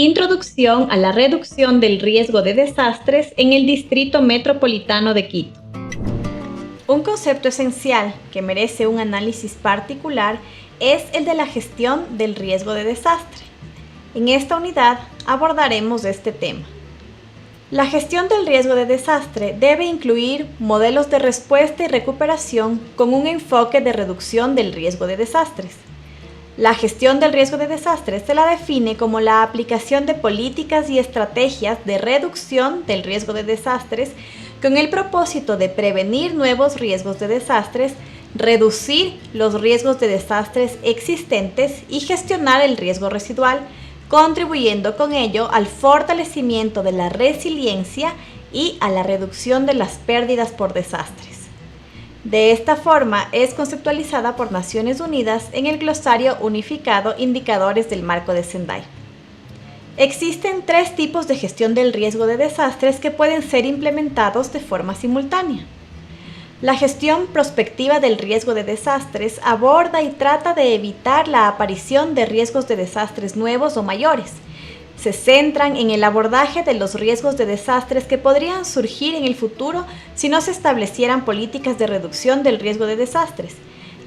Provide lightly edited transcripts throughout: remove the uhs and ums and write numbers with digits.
Introducción a la reducción del riesgo de desastres en el Distrito Metropolitano de Quito. Un concepto esencial que merece un análisis particular es el de la gestión del riesgo de desastre. En esta unidad abordaremos este tema. La gestión del riesgo de desastre debe incluir modelos de respuesta y recuperación con un enfoque de reducción del riesgo de desastres. La gestión del riesgo de desastres se la define como la aplicación de políticas y estrategias de reducción del riesgo de desastres con el propósito de prevenir nuevos riesgos de desastres, reducir los riesgos de desastres existentes y gestionar el riesgo residual, contribuyendo con ello al fortalecimiento de la resiliencia y a la reducción de las pérdidas por desastres. De esta forma es conceptualizada por Naciones Unidas en el Glosario Unificado Indicadores del Marco de Sendai. Existen 3 tipos de gestión del riesgo de desastres que pueden ser implementados de forma simultánea. La gestión prospectiva del riesgo de desastres aborda y trata de evitar la aparición de riesgos de desastres nuevos o mayores. Se centran en el abordaje de los riesgos de desastres que podrían surgir en el futuro si no se establecieran políticas de reducción del riesgo de desastres.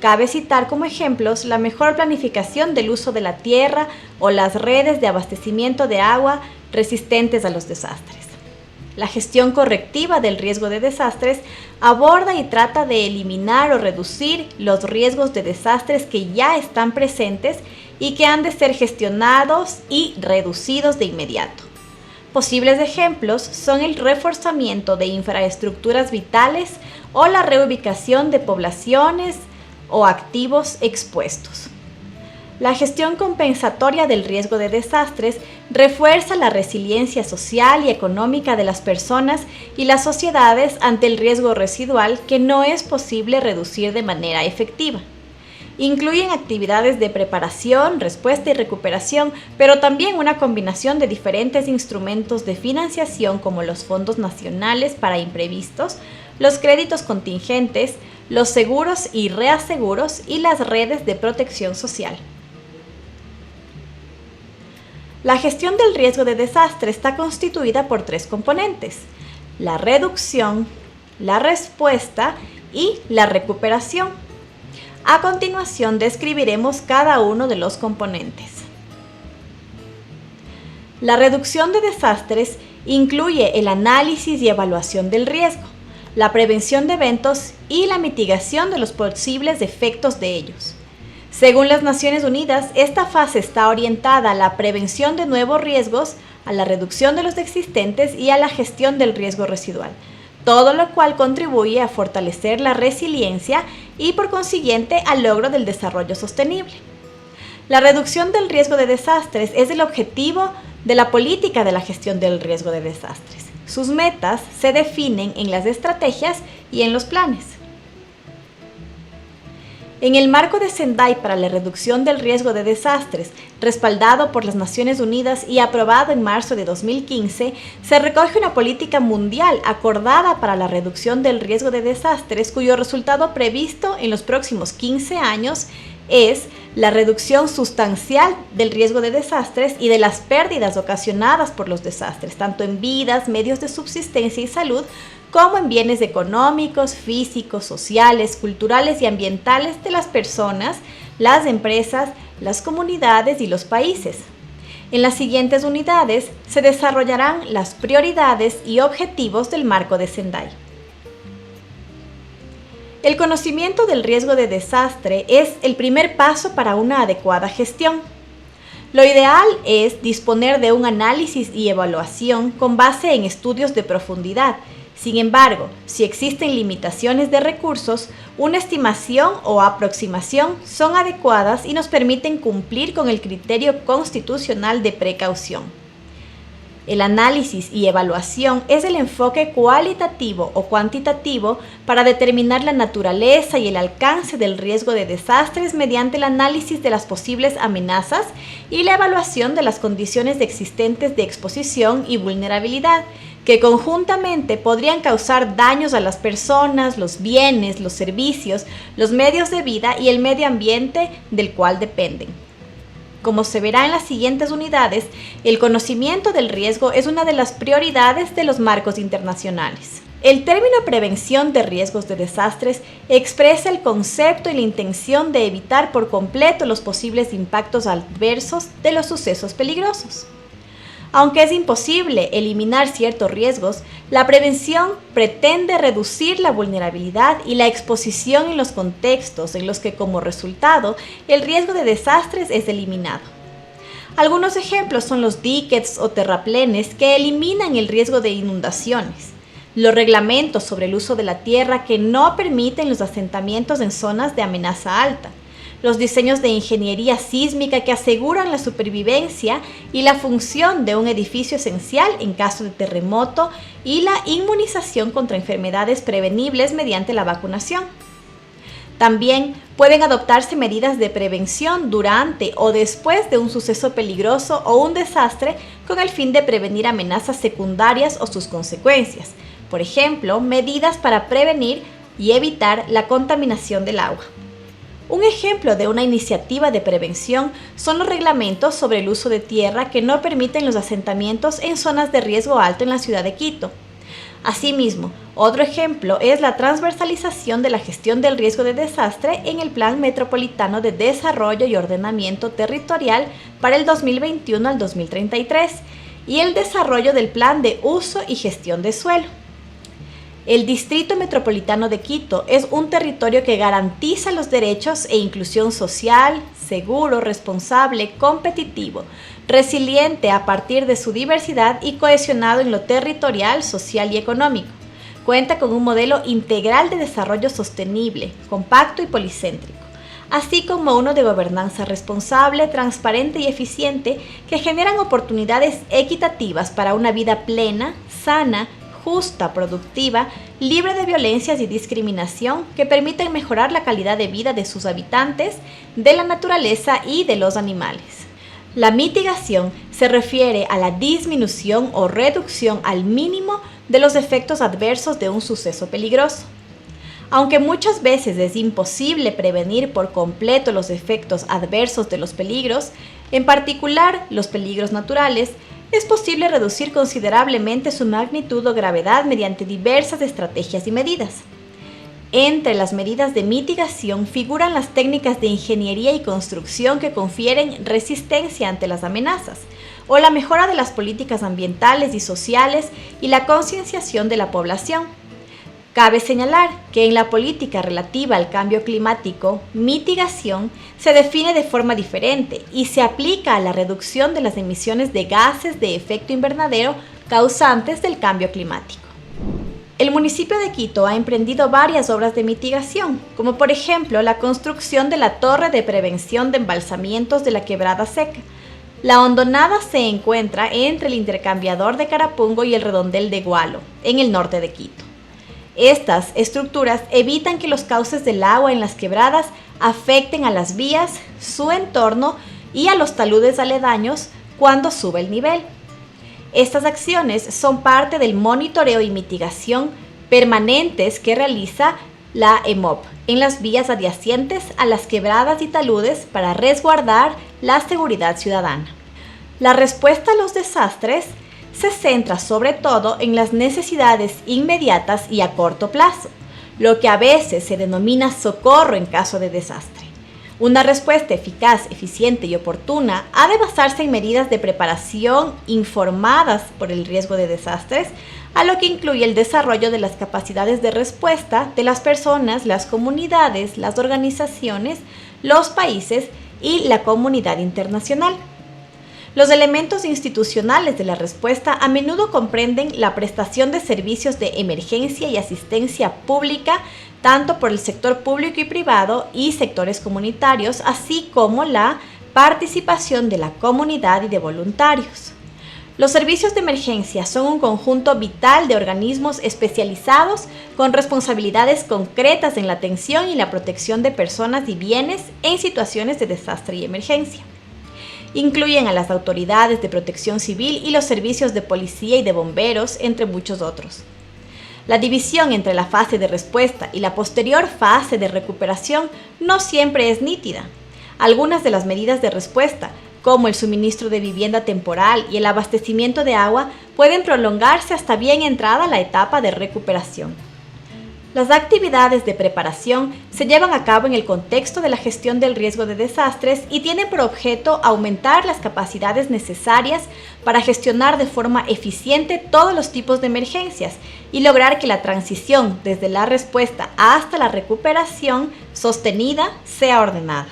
Cabe citar como ejemplos la mejor planificación del uso de la tierra o las redes de abastecimiento de agua resistentes a los desastres. La gestión correctiva del riesgo de desastres aborda y trata de eliminar o reducir los riesgos de desastres que ya están presentes y que han de ser gestionados y reducidos de inmediato. Posibles ejemplos son el reforzamiento de infraestructuras vitales o la reubicación de poblaciones o activos expuestos. La gestión compensatoria del riesgo de desastres refuerza la resiliencia social y económica de las personas y las sociedades ante el riesgo residual que no es posible reducir de manera efectiva. Incluyen actividades de preparación, respuesta y recuperación, pero también una combinación de diferentes instrumentos de financiación como los fondos nacionales para imprevistos, los créditos contingentes, los seguros y reaseguros y las redes de protección social. La gestión del riesgo de desastre está constituida por 3 componentes: la reducción, la respuesta y la recuperación. A continuación describiremos cada uno de los componentes. La reducción de desastres incluye el análisis y evaluación del riesgo, la prevención de eventos y la mitigación de los posibles efectos de ellos. Según las Naciones Unidas, esta fase está orientada a la prevención de nuevos riesgos, a la reducción de los existentes y a la gestión del riesgo residual, todo lo cual contribuye a fortalecer la resiliencia y por consiguiente al logro del desarrollo sostenible. La reducción del riesgo de desastres es el objetivo de la política de la gestión del riesgo de desastres. Sus metas se definen en las estrategias y en los planes. En el marco de Sendai para la reducción del riesgo de desastres, respaldado por las Naciones Unidas y aprobado en marzo de 2015, se recoge una política mundial acordada para la reducción del riesgo de desastres cuyo resultado previsto en los próximos 15 años es la reducción sustancial del riesgo de desastres y de las pérdidas ocasionadas por los desastres, tanto en vidas, medios de subsistencia y salud, como en bienes económicos, físicos, sociales, culturales y ambientales de las personas, las empresas, las comunidades y los países. En las siguientes unidades se desarrollarán las prioridades y objetivos del marco de Sendai. El conocimiento del riesgo de desastre es el primer paso para una adecuada gestión. Lo ideal es disponer de un análisis y evaluación con base en estudios de profundidad. Sin embargo, si existen limitaciones de recursos, una estimación o aproximación son adecuadas y nos permiten cumplir con el criterio constitucional de precaución. El análisis y evaluación es el enfoque cualitativo o cuantitativo para determinar la naturaleza y el alcance del riesgo de desastres mediante el análisis de las posibles amenazas y la evaluación de las condiciones existentes de exposición y vulnerabilidad, que conjuntamente podrían causar daños a las personas, los bienes, los servicios, los medios de vida y el medio ambiente del cual dependen. Como se verá en las siguientes unidades, el conocimiento del riesgo es una de las prioridades de los marcos internacionales. El término prevención de riesgos de desastres expresa el concepto y la intención de evitar por completo los posibles impactos adversos de los sucesos peligrosos. Aunque es imposible eliminar ciertos riesgos, la prevención pretende reducir la vulnerabilidad y la exposición en los contextos en los que como resultado el riesgo de desastres es eliminado. Algunos ejemplos son los diques o terraplenes que eliminan el riesgo de inundaciones, los reglamentos sobre el uso de la tierra que no permiten los asentamientos en zonas de amenaza alta, los diseños de ingeniería sísmica que aseguran la supervivencia y la función de un edificio esencial en caso de terremoto y la inmunización contra enfermedades prevenibles mediante la vacunación. También pueden adoptarse medidas de prevención durante o después de un suceso peligroso o un desastre con el fin de prevenir amenazas secundarias o sus consecuencias. Por ejemplo, medidas para prevenir y evitar la contaminación del agua. Un ejemplo de una iniciativa de prevención son los reglamentos sobre el uso de tierra que no permiten los asentamientos en zonas de riesgo alto en la ciudad de Quito. Asimismo, otro ejemplo es la transversalización de la gestión del riesgo de desastre en el Plan Metropolitano de Desarrollo y Ordenamiento Territorial para el 2021 al 2033 y el desarrollo del Plan de Uso y Gestión de Suelo. El Distrito Metropolitano de Quito es un territorio que garantiza los derechos e inclusión social, seguro, responsable, competitivo, resiliente a partir de su diversidad y cohesionado en lo territorial, social y económico. Cuenta con un modelo integral de desarrollo sostenible, compacto y policéntrico, así como uno de gobernanza responsable, transparente y eficiente que generan oportunidades equitativas para una vida plena, sana, justa, productiva, libre de violencias y discriminación que permiten mejorar la calidad de vida de sus habitantes, de la naturaleza y de los animales. La mitigación se refiere a la disminución o reducción al mínimo de los efectos adversos de un suceso peligroso. Aunque muchas veces es imposible prevenir por completo los efectos adversos de los peligros, en particular los peligros naturales, es posible reducir considerablemente su magnitud o gravedad mediante diversas estrategias y medidas. Entre las medidas de mitigación figuran las técnicas de ingeniería y construcción que confieren resistencia ante las amenazas, o la mejora de las políticas ambientales y sociales y la concienciación de la población. Cabe señalar que en la política relativa al cambio climático, mitigación se define de forma diferente y se aplica a la reducción de las emisiones de gases de efecto invernadero causantes del cambio climático. El municipio de Quito ha emprendido varias obras de mitigación, como por ejemplo la construcción de la torre de prevención de embalsamientos de la Quebrada Seca. La hondonada se encuentra entre el intercambiador de Carapungo y el redondel de Gualo, en el norte de Quito. Estas estructuras evitan que los cauces del agua en las quebradas afecten a las vías, su entorno y a los taludes aledaños cuando sube el nivel. Estas acciones son parte del monitoreo y mitigación permanentes que realiza la EMOP en las vías adyacentes a las quebradas y taludes para resguardar la seguridad ciudadana. La respuesta a los desastres se centra sobre todo en las necesidades inmediatas y a corto plazo, lo que a veces se denomina socorro en caso de desastre. Una respuesta eficaz, eficiente y oportuna ha de basarse en medidas de preparación informadas por el riesgo de desastres, a lo que incluye el desarrollo de las capacidades de respuesta de las personas, las comunidades, las organizaciones, los países y la comunidad internacional. Los elementos institucionales de la respuesta a menudo comprenden la prestación de servicios de emergencia y asistencia pública, tanto por el sector público y privado y sectores comunitarios, así como la participación de la comunidad y de voluntarios. Los servicios de emergencia son un conjunto vital de organismos especializados con responsabilidades concretas en la atención y la protección de personas y bienes en situaciones de desastre y emergencia. Incluyen a las autoridades de protección civil y los servicios de policía y de bomberos, entre muchos otros. La división entre la fase de respuesta y la posterior fase de recuperación no siempre es nítida. Algunas de las medidas de respuesta como el suministro de vivienda temporal y el abastecimiento de agua, pueden prolongarse hasta bien entrada la etapa de recuperación. Las actividades de preparación se llevan a cabo en el contexto de la gestión del riesgo de desastres y tienen por objeto aumentar las capacidades necesarias para gestionar de forma eficiente todos los tipos de emergencias y lograr que la transición desde la respuesta hasta la recuperación sostenida sea ordenada.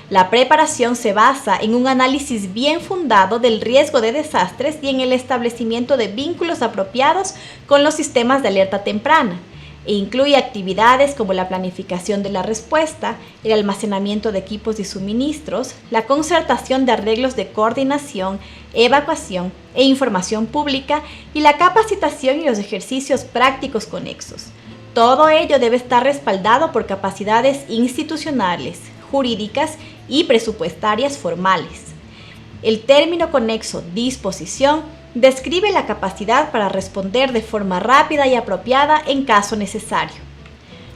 La preparación se basa en un análisis bien fundado del riesgo de desastres y en el establecimiento de vínculos apropiados con los sistemas de alerta temprana, e incluye actividades como la planificación de la respuesta, el almacenamiento de equipos y suministros, la concertación de arreglos de coordinación, evacuación e información pública y la capacitación y los ejercicios prácticos conexos. Todo ello debe estar respaldado por capacidades institucionales, jurídicas y presupuestarias formales. El término conexo disposición describe la capacidad para responder de forma rápida y apropiada en caso necesario.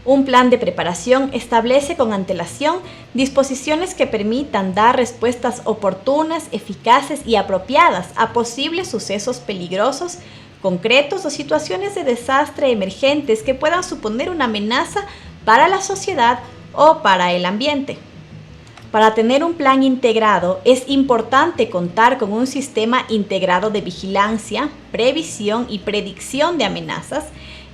Un plan de preparación establece con antelación disposiciones que permitan dar respuestas oportunas, eficaces y apropiadas a posibles sucesos peligrosos, concretos o situaciones de desastre emergentes que puedan suponer una amenaza para la sociedad o para el ambiente. Para tener un plan integrado es importante contar con un sistema integrado de vigilancia, previsión y predicción de amenazas,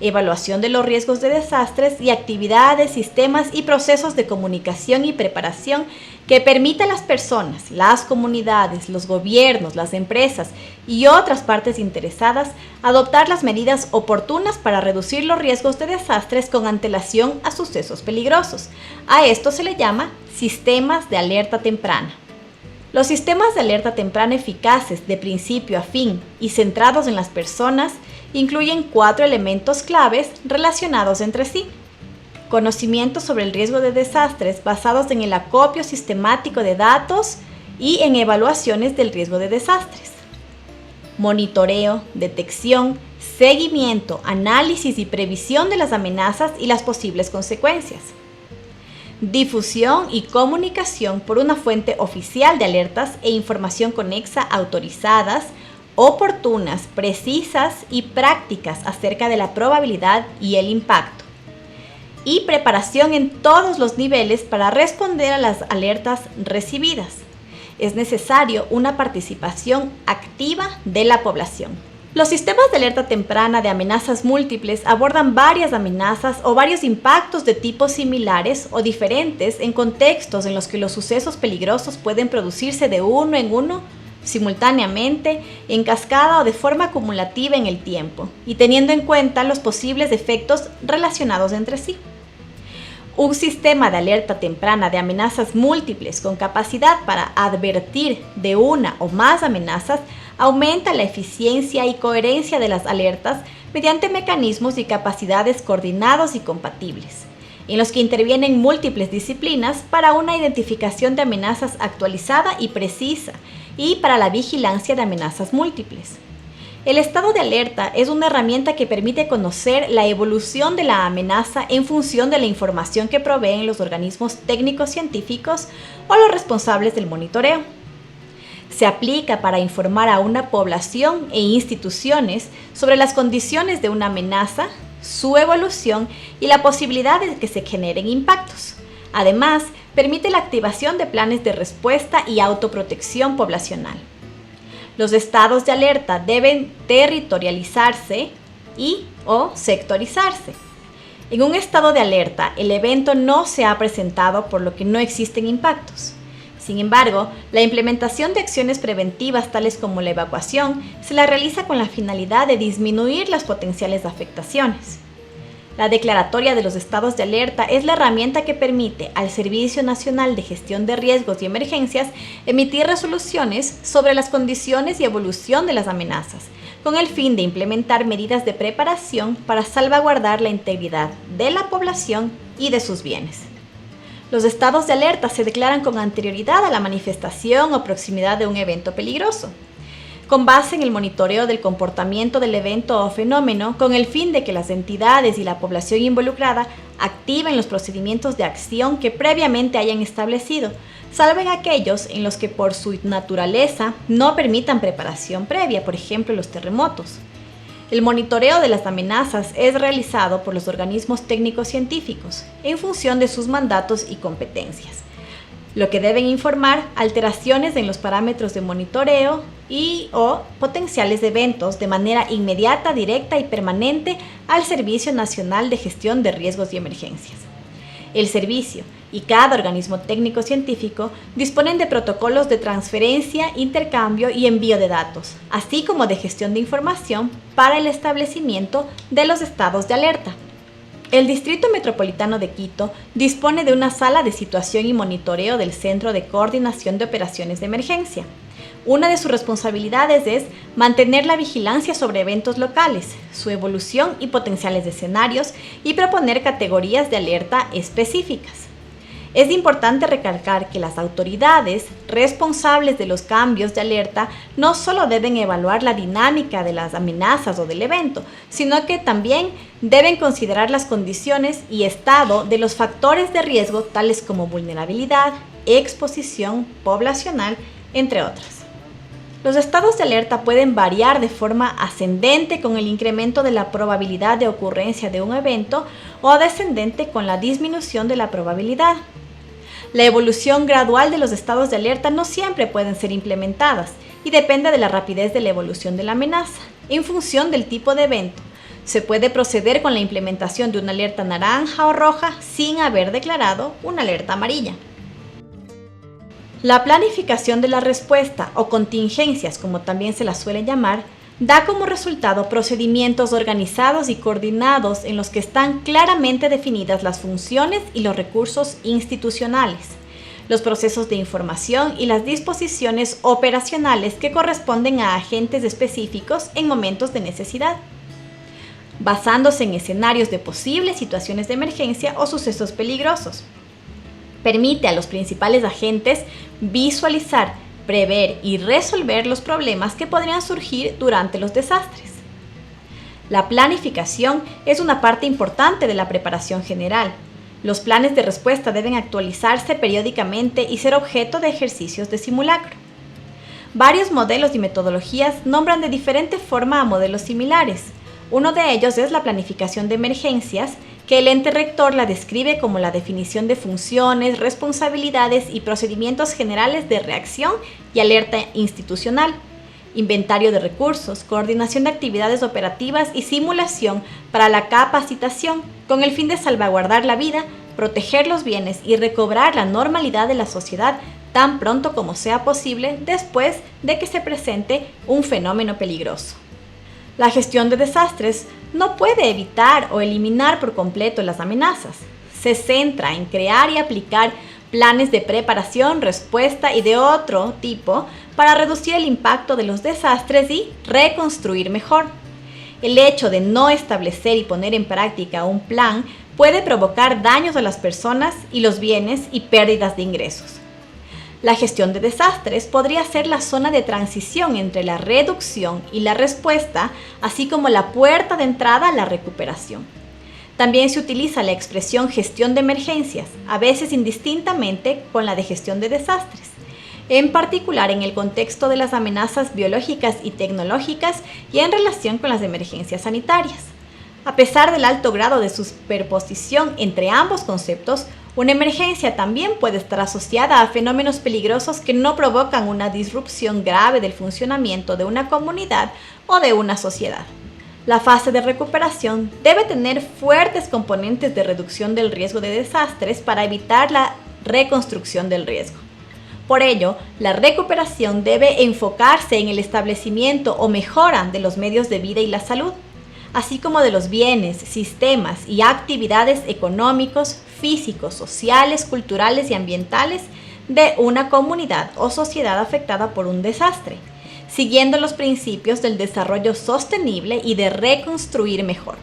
evaluación de los riesgos de desastres y actividades, sistemas y procesos de comunicación y preparación que permita a las personas, las comunidades, los gobiernos, las empresas y otras partes interesadas adoptar las medidas oportunas para reducir los riesgos de desastres con antelación a sucesos peligrosos. A esto se le llama sistemas de alerta temprana. Los sistemas de alerta temprana eficaces de principio a fin y centrados en las personas incluyen 4 elementos claves relacionados entre sí. Conocimiento sobre el riesgo de desastres basados en el acopio sistemático de datos y en evaluaciones del riesgo de desastres. Monitoreo, detección, seguimiento, análisis y previsión de las amenazas y las posibles consecuencias. Difusión y comunicación por una fuente oficial de alertas e información conexa autorizadas, oportunas, precisas y prácticas acerca de la probabilidad y el impacto. Y preparación en todos los niveles para responder a las alertas recibidas. Es necesario una participación activa de la población. Los sistemas de alerta temprana de amenazas múltiples abordan varias amenazas o varios impactos de tipos similares o diferentes en contextos en los que los sucesos peligrosos pueden producirse de uno en uno, simultáneamente, en cascada o de forma acumulativa en el tiempo, y teniendo en cuenta los posibles efectos relacionados entre sí. Un sistema de alerta temprana de amenazas múltiples con capacidad para advertir de una o más amenazas aumenta la eficiencia y coherencia de las alertas mediante mecanismos y capacidades coordinados y compatibles, en los que intervienen múltiples disciplinas para una identificación de amenazas actualizada y precisa y para la vigilancia de amenazas múltiples. El estado de alerta es una herramienta que permite conocer la evolución de la amenaza en función de la información que proveen los organismos técnicos científicos o los responsables del monitoreo. Se aplica para informar a una población e instituciones sobre las condiciones de una amenaza, su evolución y la posibilidad de que se generen impactos. Además, permite la activación de planes de respuesta y autoprotección poblacional. Los estados de alerta deben territorializarse y/o sectorizarse. En un estado de alerta, el evento no se ha presentado, por lo que no existen impactos. Sin embargo, la implementación de acciones preventivas tales como la evacuación se la realiza con la finalidad de disminuir las potenciales afectaciones. La declaratoria de los estados de alerta es la herramienta que permite al Servicio Nacional de Gestión de Riesgos y Emergencias emitir resoluciones sobre las condiciones y evolución de las amenazas, con el fin de implementar medidas de preparación para salvaguardar la integridad de la población y de sus bienes. Los estados de alerta se declaran con anterioridad a la manifestación o proximidad de un evento peligroso. con base en el monitoreo del comportamiento del evento o fenómeno con el fin de que las entidades y la población involucrada activen los procedimientos de acción que previamente hayan establecido, salvo en aquellos en los que por su naturaleza no permitan preparación previa, por ejemplo los terremotos. El monitoreo de las amenazas es realizado por los organismos técnicos científicos en función de sus mandatos y competencias, lo que deben informar alteraciones en los parámetros de monitoreo y/o potenciales eventos de manera inmediata, directa y permanente al Servicio Nacional de Gestión de Riesgos y Emergencias. El servicio y cada organismo técnico científico disponen de protocolos de transferencia, intercambio y envío de datos, así como de gestión de información para el establecimiento de los estados de alerta. El Distrito Metropolitano de Quito dispone de una sala de situación y monitoreo del Centro de Coordinación de Operaciones de Emergencia. Una de sus responsabilidades es mantener la vigilancia sobre eventos locales, su evolución y potenciales escenarios y proponer categorías de alerta específicas. Es importante recalcar que las autoridades responsables de los cambios de alerta no solo deben evaluar la dinámica de las amenazas o del evento, sino que también deben considerar las condiciones y estado de los factores de riesgo tales como vulnerabilidad, exposición poblacional, entre otras. Los estados de alerta pueden variar de forma ascendente con el incremento de la probabilidad de ocurrencia de un evento o descendente con la disminución de la probabilidad. La evolución gradual de los estados de alerta no siempre pueden ser implementadas y depende de la rapidez de la evolución de la amenaza. En función del tipo de evento, se puede proceder con la implementación de una alerta naranja o roja sin haber declarado una alerta amarilla. La planificación de la respuesta o contingencias, como también se las suele llamar, da como resultado procedimientos organizados y coordinados en los que están claramente definidas las funciones y los recursos institucionales, los procesos de información y las disposiciones operacionales que corresponden a agentes específicos en momentos de necesidad, basándose en escenarios de posibles situaciones de emergencia o sucesos peligrosos. Permite a los principales agentes visualizar, prever y resolver los problemas que podrían surgir durante los desastres. La planificación es una parte importante de la preparación general. Los planes de respuesta deben actualizarse periódicamente y ser objeto de ejercicios de simulacro. Varios modelos y metodologías nombran de diferente forma a modelos similares. Uno de ellos es la planificación de emergencias, que el ente rector la describe como la definición de funciones, responsabilidades y procedimientos generales de reacción y alerta institucional, inventario de recursos, coordinación de actividades operativas y simulación para la capacitación, con el fin de salvaguardar la vida, proteger los bienes y recobrar la normalidad de la sociedad tan pronto como sea posible después de que se presente un fenómeno peligroso. La gestión de desastres no puede evitar o eliminar por completo las amenazas. Se centra en crear y aplicar planes de preparación, respuesta y de otro tipo para reducir el impacto de los desastres y reconstruir mejor. El hecho de no establecer y poner en práctica un plan puede provocar daños a las personas y los bienes y pérdidas de ingresos. La gestión de desastres podría ser la zona de transición entre la reducción y la respuesta, así como la puerta de entrada a la recuperación. También se utiliza la expresión gestión de emergencias, a veces indistintamente con la de gestión de desastres, en particular en el contexto de las amenazas biológicas y tecnológicas y en relación con las emergencias sanitarias. A pesar del alto grado de superposición entre ambos conceptos, una emergencia también puede estar asociada a fenómenos peligrosos que no provocan una disrupción grave del funcionamiento de una comunidad o de una sociedad. La fase de recuperación debe tener fuertes componentes de reducción del riesgo de desastres para evitar la reconstrucción del riesgo. Por ello, la recuperación debe enfocarse en el establecimiento o mejora de los medios de vida y la salud, así como de los bienes, sistemas y actividades económicos, físicos, sociales, culturales y ambientales de una comunidad o sociedad afectada por un desastre, siguiendo los principios del desarrollo sostenible y de reconstruir mejor,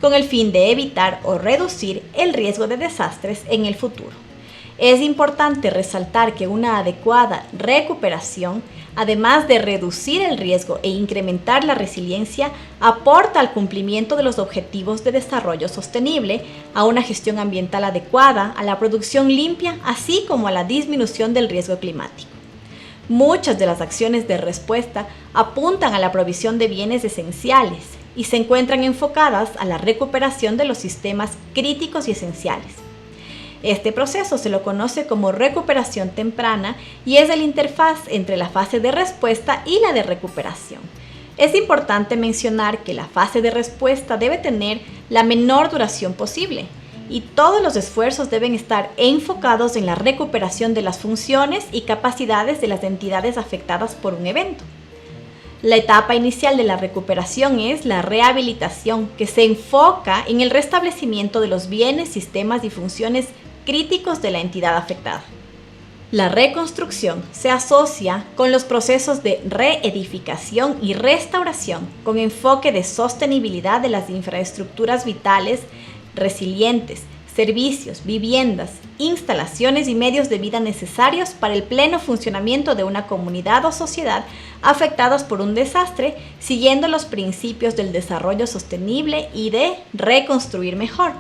con el fin de evitar o reducir el riesgo de desastres en el futuro. Es importante resaltar que una adecuada recuperación además de reducir el riesgo e incrementar la resiliencia, aporta al cumplimiento de los objetivos de desarrollo sostenible, a una gestión ambiental adecuada, a la producción limpia, así como a la disminución del riesgo climático. Muchas de las acciones de respuesta apuntan a la provisión de bienes esenciales y se encuentran enfocadas a la recuperación de los sistemas críticos y esenciales. Este proceso se lo conoce como recuperación temprana y es el interfaz entre la fase de respuesta y la de recuperación. Es importante mencionar que la fase de respuesta debe tener la menor duración posible y todos los esfuerzos deben estar enfocados en la recuperación de las funciones y capacidades de las entidades afectadas por un evento. La etapa inicial de la recuperación es la rehabilitación, que se enfoca en el restablecimiento de los bienes, sistemas y funciones críticos de la entidad afectada. La reconstrucción se asocia con los procesos de reedificación y restauración, con enfoque de sostenibilidad de las infraestructuras vitales, resilientes, servicios, viviendas, instalaciones y medios de vida necesarios para el pleno funcionamiento de una comunidad o sociedad afectados por un desastre, siguiendo los principios del desarrollo sostenible y de reconstruir mejor,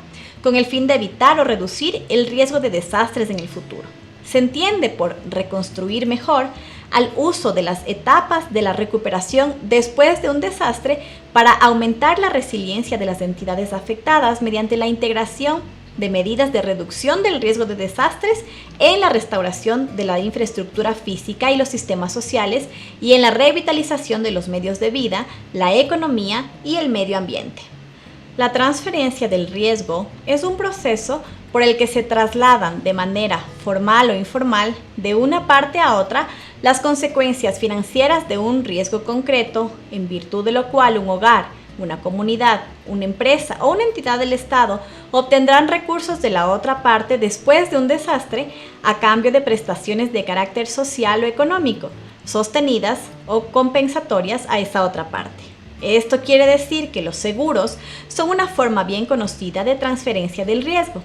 con el fin de evitar o reducir el riesgo de desastres en el futuro. Se entiende por reconstruir mejor al uso de las etapas de la recuperación después de un desastre para aumentar la resiliencia de las entidades afectadas mediante la integración de medidas de reducción del riesgo de desastres en la restauración de la infraestructura física y los sistemas sociales y en la revitalización de los medios de vida, la economía y el medio ambiente. La transferencia del riesgo es un proceso por el que se trasladan de manera formal o informal de una parte a otra las consecuencias financieras de un riesgo concreto, en virtud de lo cual un hogar, una comunidad, una empresa o una entidad del Estado obtendrán recursos de la otra parte después de un desastre a cambio de prestaciones de carácter social o económico, sostenidas o compensatorias a esa otra parte. Esto quiere decir que los seguros son una forma bien conocida de transferencia del riesgo.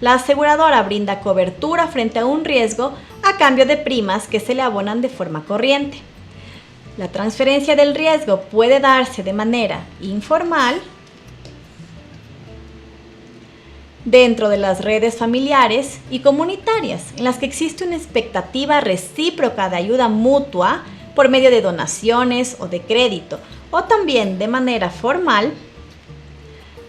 La aseguradora brinda cobertura frente a un riesgo a cambio de primas que se le abonan de forma corriente. La transferencia del riesgo puede darse de manera informal dentro de las redes familiares y comunitarias, en las que existe una expectativa recíproca de ayuda mutua por medio de donaciones o de crédito, o también de manera formal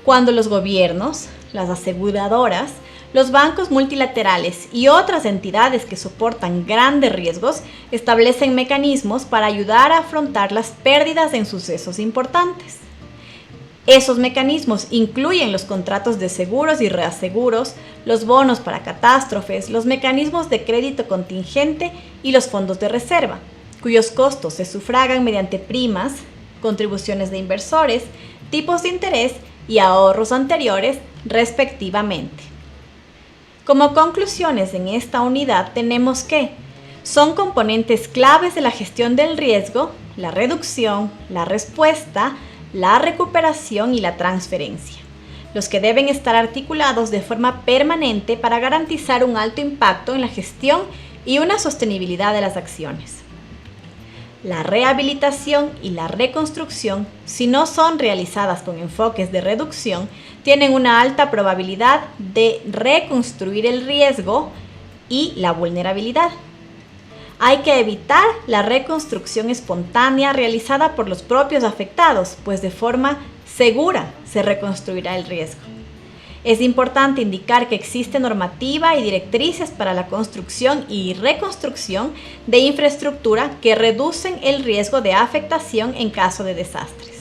cuando los gobiernos, las aseguradoras, los bancos multilaterales y otras entidades que soportan grandes riesgos establecen mecanismos para ayudar a afrontar las pérdidas en sucesos importantes. Esos mecanismos incluyen los contratos de seguros y reaseguros, los bonos para catástrofes, los mecanismos de crédito contingente y los fondos de reserva, cuyos costos se sufragan mediante primas, contribuciones de inversores, tipos de interés y ahorros anteriores, respectivamente. Como conclusiones en esta unidad tenemos que son componentes claves de la gestión del riesgo, la reducción, la respuesta, la recuperación y la transferencia, los que deben estar articulados de forma permanente para garantizar un alto impacto en la gestión y una sostenibilidad de las acciones. La rehabilitación y la reconstrucción, si no son realizadas con enfoques de reducción, tienen una alta probabilidad de reconstruir el riesgo y la vulnerabilidad. Hay que evitar la reconstrucción espontánea realizada por los propios afectados, pues de forma segura se reconstruirá el riesgo. Es importante indicar que existe normativa y directrices para la construcción y reconstrucción de infraestructura que reducen el riesgo de afectación en caso de desastres.